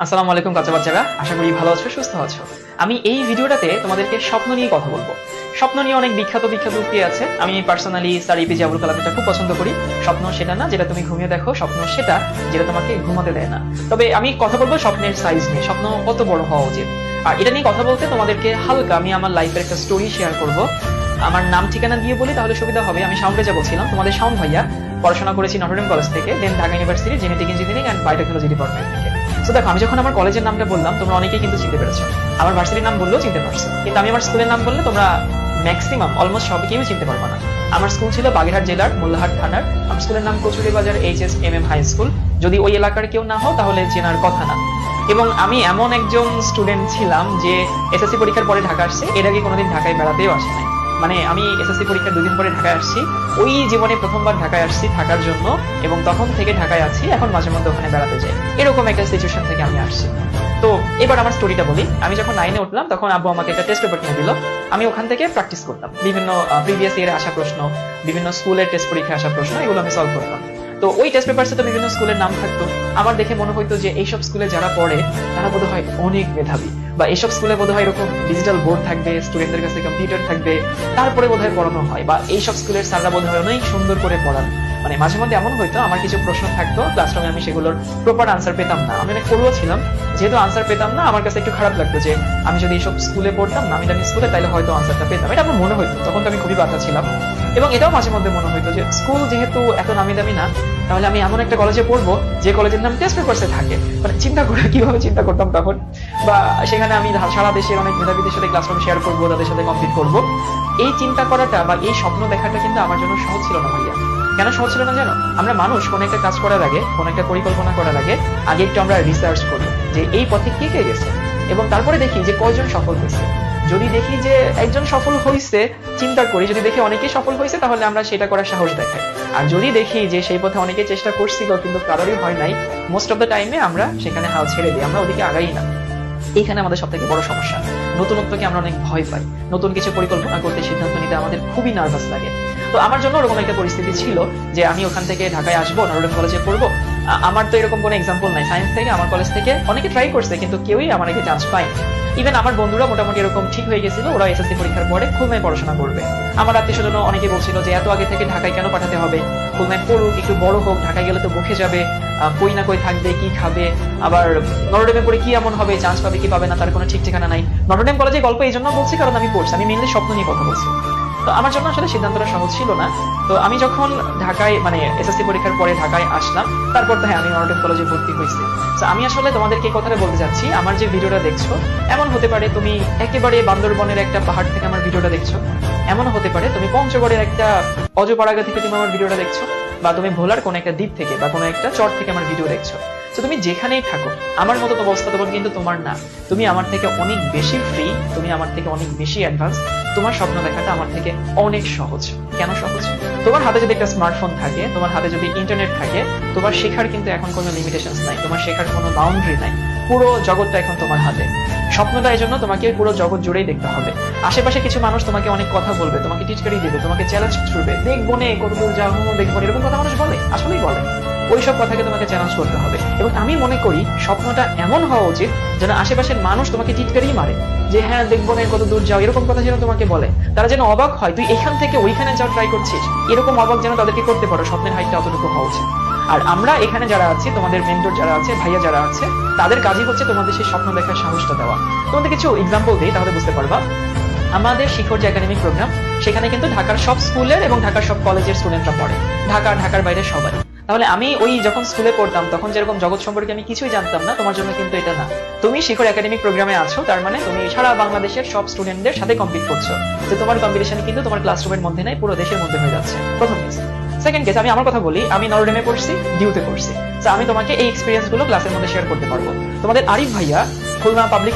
আসসালামু আলাইকুম বাচ্চারা, আশা করি ভালো আছো, সুস্থ আছো। আমি এই ভিডিওটাতে তোমাদেরকে স্বপ্ন নিয়ে কথা বলবো। স্বপ্ন নিয়ে অনেক বিখ্যাত উক্তি আছে। আমি পার্সোনালি স্যার এপিজে আবুল কালামটা খুব পছন্দ করি। স্বপ্ন সেটা না যেটা তুমি ঘুমিয়ে দেখো, স্বপ্ন সেটা যেটা তোমাকে ঘুমাতে দেয় না। তবে আমি কথা বলবো স্বপ্নের সাইজ নিয়ে, স্বপ্ন কত বড় হওয়া উচিত। আর এটা নিয়ে কথা বলতে তোমাদেরকে হালকা আমি আমার লাইফের একটা স্টোরি শেয়ার করব। আমার নাম ঠিকানা দিয়ে বলি তাহলে সুবিধা হবে। আমি শাওন রেজা বলছিলাম, তোমাদের শাওন ভাইয়া। পড়াশোনা করেছি নটরডেম কলেজ থেকে, then Dhaka university genetic engineering and biotechnology department থেকে। তো দেখো, আমি যখন আমার কলেজের নামটা বললাম তোমরা অনেকেই কিন্তু চিনতে পেরেছো। আমার ভার্সিটির নাম বললেও চিনতে পারছো, কিন্তু আমি আমার স্কুলের নাম বললে তোমরা ম্যাক্সিমাম অলমোস্ট সবাই কেউ চিনতে পারবে না। আমার স্কুল ছিল বাগেরহাট জেলার মোল্লাহাট থানার। আমার স্কুলের নাম কচুরি বাজার HSMM হাই স্কুল। যদি ওই এলাকার কেউ না হও তাহলে চেনার কথা না। এবং আমি এমন একজন স্টুডেন্ট ছিলাম যে এসএসসি পরীক্ষার পরে ঢাকা আসছে, এর আগে কোনোদিন ঢাকায় বেড়াতেও আসে নাই। মানে আমি এসএসসি পরীক্ষার 2 দিন পরে ঢাকায় আসছি, ওই জীবনে প্রথমবার ঢাকায় আসছি থাকার জন্য, এবং তখন থেকে ঢাকায় আছি। এখন মাঝে মধ্যে ওখানে বেড়াতে যাই, এরকম একটা সিচুয়েশন থেকে আমি আসছি। তো এবার আমার স্টোরিটা বলি। আমি যখন 9-এ উঠলাম তখন আব্বু আমাকে একটা টেস্ট পেপার কিনে দিল। আমি ওখান থেকে প্র্যাকটিস করতাম, বিভিন্ন প্রিভিয়াস ইয়ারে আসা প্রশ্ন, বিভিন্ন স্কুলের টেস্ট পরীক্ষায় আসা প্রশ্ন, এগুলো আমি সলভ করতাম। তো ওই টেস্ট পেপারসে তো বিভিন্ন স্কুলের নাম থাকতো। আমার দেখে মনে হইতো যে এইসব স্কুলে যারা পড়ে তারা বোধহয় অনেক মেধাবী, বা এইসব স্কুলে বোধহয় এরকম ডিজিটাল বোর্ড থাকবে, স্টুডেন্টদের কাছে কম্পিউটার থাকবে, তারপরে বোধহয় পড়ানো হয়, বা এইসব স্কুলের স্যাররা বোধহয় অনেক সুন্দর করে পড়ান। মানে মাঝে মধ্যে এমন হইতো আমার কিছু প্রশ্ন থাকতো ক্লাসরুমে, আমি সেগুলোর প্রপার আনসার পেতাম না। আমি অনেক পড়ুয়া ছিলাম, যেহেতু আনসার পেতাম না আমার কাছে একটু খারাপ লাগতো যে আমি যদি এইসব স্কুলে পড়তাম, নামি দামি স্কুলে, তাহলে হয়তো আনসারটা পেতাম। এটা আমার মনে হইতো, তখন তো আমি খুবই বাচ্চা ছিলাম। এবং এটাও মাঝে মধ্যে মনে হইতো যে স্কুল যেহেতু এত নামি দামি না, তাহলে আমি এমন একটা কলেজে পড়বো যে কলেজের নাম টেস্ট পেপারসে থাকে। মানে চিন্তা করে কিভাবে চিন্তা করতাম তখন। বা সেখানে আমি সারা দেশের অনেক মেধাবীদের সাথে ক্লাসরুম শেয়ার করবো, তাদের সাথে কমপ্লিট করবো। এই চিন্তা করাটা বা এই স্বপ্ন দেখাটা কিন্তু আমার জন্য সহজ ছিল না ভাইয়া। কেন সহজ ছিল না জানো? আমরা মানুষ কোন একটা কাজ করার আগে, কোন একটা পরিকল্পনা করার আগে একটু আমরা রিসার্চ করি যে এই পথে কে কে গেছে, এবং তারপরে দেখি যে কয়জন সফল হয়েছে। যদি দেখি যে একজন সফল হয়েছে, চিন্তা করি, যদি দেখি অনেকেই সফল হয়েছে তাহলে আমরা সেটা করার সাহস দেখাই। আর যদি দেখি যে সেই পথে অনেকে চেষ্টা করছিল কিন্তু কারোরই হয় নাই, মোস্ট অফ দ্য টাইমে আমরা সেখানে হাল ছেড়ে দিই, আমরা ওদিকে আগাই না। এইখানে আমাদের সব থেকে বড় সমস্যা, নতুনত্বকে আমরা অনেক ভয় পাই। নতুন কিছু পরিকল্পনা করতে, সিদ্ধান্ত নিতে আমাদের খুবই নার্ভাস লাগে। তো আমার জন্য ওরকম একটা পরিস্থিতি ছিল যে আমি ওখান থেকে ঢাকায় আসবো, নটরডেম কলেজে পড়বো। আমার তো এরকম কোনো এক্সাম্পল নাই। সায়েন্স থেকে, আমার কলেজ থেকে অনেকে ট্রাই করছে কিন্তু কেউই আমার আগে চান্স পায়নি। ইভেন আমার বন্ধুরা মোটামুটি এরকম ঠিক হয়ে গেছিল, ওরা এসএসসি পরীক্ষার পরে খুলনায় পড়াশোনা করবে। আমার আত্মীয়স্বজন অনেকে বলছিল যে এত আগে থেকে ঢাকায় কেন পাঠাতে হবে, খুলনায় পড়ুক, একটু বড় হোক, ঢাকায় গেলে তো মুখে যাবে, কই না কই থাকবে, কি খাবে, আবার নটরডেমে পড়ে কি এমন হবে, চান্স পাবে কি পাবে না তার কোনো ঠিক ঠিকানা নাই। নটরডেম কলেজে গল্প এই জন্য বলছি কারণ আমি পড়ছি, আমি মেইনলি স্বপ্ন নিয়ে কথা বলছি। তো আমার জন্য আসলে সিদ্ধান্তটা সহজ ছিল না। তো আমি যখন ঢাকায়, মানে এসএসসি পরীক্ষার পরে ঢাকায় আসলাম, তারপর তো হ্যাঁ আমি নটরডেম কলেজে ভর্তি হয়েছি। তো আমি আসলে তোমাদেরকে এই কথাটা বলতে যাচ্ছি, আমার যে ভিডিওটা দেখছো, এমন হতে পারে তুমি একেবারে বান্দরবনের একটা পাহাড় থেকে আমার ভিডিওটা দেখছো, এমন হতে পারে তুমি পঞ্চগড়ের একটা অজপাড়াগা থেকে তুমি আমার ভিডিওটা দেখছো, বা তুমি ভোলার কোনো একটা দ্বীপ থেকে বা কোনো একটা চর থেকে আমার ভিডিও দেখছো। তো তুমি যেখানেই থাকো, আমার মতো অবস্থা তখন কিন্তু তোমার না। তুমি আমার থেকে অনেক বেশি ফ্রি, তুমি আমার থেকে অনেক বেশি অ্যাডভান্স। তোমার স্বপ্ন দেখাটা আমার থেকে অনেক সহজ। কেন সহজ? তোমার হাতে যদি একটা স্মার্টফোন থাকে, তোমার হাতে যদি ইন্টারনেট থাকে, তোমার শেখার কিন্তু এখন কোনো লিমিটেশনস নাই, তোমার শেখার কোনো বাউন্ডারি নাই। পুরো জগৎটা এখন তোমার হাতে। স্বপ্নটা এই জন্য তোমাকে পুরো জগৎ জুড়েই দেখতে হবে। আশেপাশে কিছু মানুষ তোমাকে অনেক কথা বলবে, তোমাকে টিটকারি দিবে, তোমাকে চ্যালেঞ্জ করবে, দেখবো নে কতদূর যাও, দেখবো, এরকম কথা মানুষ বলে, আসলেই বলে। ওইসব কথাকে তোমাকে চ্যালেঞ্জ করতে হবে। এবং আমি মনে করি স্বপ্নটা এমন হওয়া উচিত যেন আশেপাশের মানুষ তোমাকে টিটকারি মারে, যে হ্যাঁ দেখবো না কত দূর যাও, এরকম কথা যেন তোমাকে বলে। তারা যেন অবাক হয় তুই এখান থেকে ওইখানে যাও ট্রাই করছিস, এরকম অবাক যেন তাদেরকে করতে পারো। স্বপ্নের হাইটটা অতটুকু হওয়া উচিত। আর আমরা এখানে যারা আছি, তোমাদের মেন্টর যারা আছে, ভাইয়া যারা আছে, তাদের কাজই হচ্ছে তোমাদের সেই স্বপ্ন দেখার সাহসটা দেওয়া। তোমাদের কিছু এক্সাম্পল দিই তাহলে বুঝতে পারবা। আমাদের শিখর যে একাডেমিক প্রোগ্রাম, সেখানে কিন্তু ঢাকার সব স্কুলের এবং ঢাকার সব কলেজের স্টুডেন্টরা পড়ে, ঢাকার বাইরে সবাই। তাহলে আমি ওই যখন স্কুলে পড়তাম তখন যেরকম জগৎ সম্পর্কে আমি কিছুই জানতাম না, তোমার জন্য কিন্তু এটা না। তুমি শিখর একাডেমিক প্রোগ্রামে আছো, তার মানে তুমি সারা বাংলাদেশের সব স্টুডেন্টদের সাথে কম্পিট করছো। তো তোমার কম্পিটিশন কিন্তু তোমার ক্লাসরুমের মধ্যে নাই, পুরো দেশের মধ্যে হয়ে যাচ্ছে। প্রথম কেস। সেকেন্ড কেস, আমি আমার কথা বলি, আমি নটরডেমে পড়ছি, ডিউতে পড়ছি। তো আমি তোমাকে এই এক্সপিরিয়েন্স গুলো ক্লাসের মধ্যে শেয়ার করতে পারবো। তোমাদের আরিফ ভাইয়া খুলনা পাবলিক